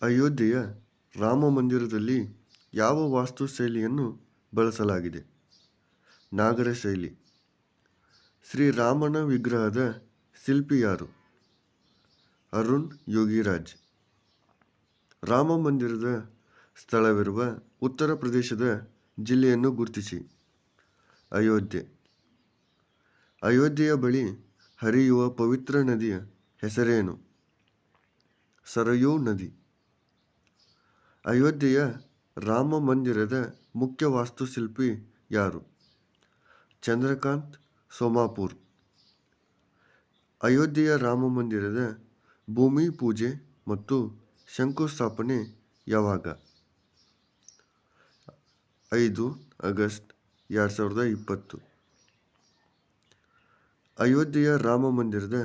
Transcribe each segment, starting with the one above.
ಅಯೋಧ್ಯೆಯ ರಾಮ ಮಂದಿರದಲ್ಲಿ ಯಾವ ವಾಸ್ತುಶೈಲಿಯನ್ನು ಬಳಸಲಾಗಿದೆ? ನಾಗರ ಶೈಲಿ. ಶ್ರೀರಾಮನ ವಿಗ್ರಹದ ಶಿಲ್ಪಿ ಯಾರು? ಅರುಣ್ ಯೋಗಿರಾಜ್. ರಾಮ ಮಂದಿರದ ಸ್ಥಳವಿರುವ ಉತ್ತರ ಪ್ರದೇಶದ ಜಿಲ್ಲೆಯನ್ನು ಗುರುತಿಸಿ. ಅಯೋಧ್ಯೆ. ಅಯೋಧ್ಯೆಯ ಬಳಿ ಹರಿಯುವ ಪವಿತ್ರ ನದಿಯ ಹೆಸರೇನು? ಸರಯೂ ನದಿ. ಅಯೋಧ್ಯೆಯ ರಾಮ ಮಂದಿರದ ಮುಖ್ಯ ವಾಸ್ತುಶಿಲ್ಪಿ ಯಾರು? ಚಂದ್ರಕಾಂತ್ ಸೋಮಾಪುರ್. ಅಯೋಧ್ಯೆಯ ರಾಮ ಮಂದಿರದ ಭೂಮಿ ಪೂಜೆ ಮತ್ತು ಶಂಕುಸ್ಥಾಪನೆ ಯಾವಾಗ? 5 ಆಗಸ್ಟ್ 2020. ಅಯೋಧ್ಯೆಯ ರಾಮ ಮಂದಿರದ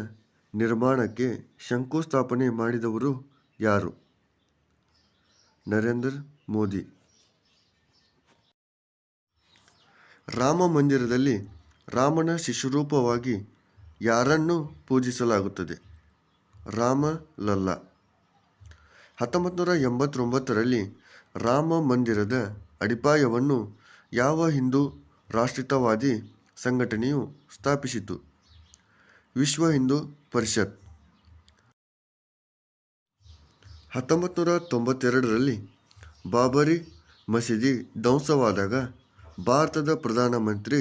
ನಿರ್ಮಾಣಕ್ಕೆ ಶಂಕುಸ್ಥಾಪನೆ ಮಾಡಿದವರು ಯಾರು? ನರೇಂದ್ರ ಮೋದಿ. ರಾಮ ಮಂದಿರದಲ್ಲಿ ರಾಮನ ಶಿಶುರೂಪವಾಗಿ ಯಾರನ್ನು ಪೂಜಿಸಲಾಗುತ್ತದೆ? ರಾಮ ಲಲ್ಲಾ. 1989ರಲ್ಲಿ ರಾಮ ಮಂದಿರದ ಅಡಿಪಾಯವನ್ನು ಯಾವ ಹಿಂದೂ ರಾಷ್ಟ್ರೀಯತಾವಾದಿ ಸಂಘಟನೆಯು ಸ್ಥಾಪಿಸಿತು? ವಿಶ್ವ ಹಿಂದೂ ಪರಿಷತ್. 1992ರಲ್ಲಿ ಬಾಬರಿ ಮಸೀದಿ ಧ್ವಂಸವಾದಾಗ ಭಾರತದ ಪ್ರಧಾನಮಂತ್ರಿ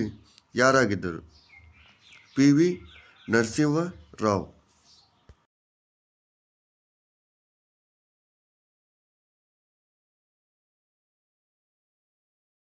ಯಾರಾಗಿದ್ದರು? ಪಿ.ವಿ. ನರಸಿಂಹ ರಾವ್.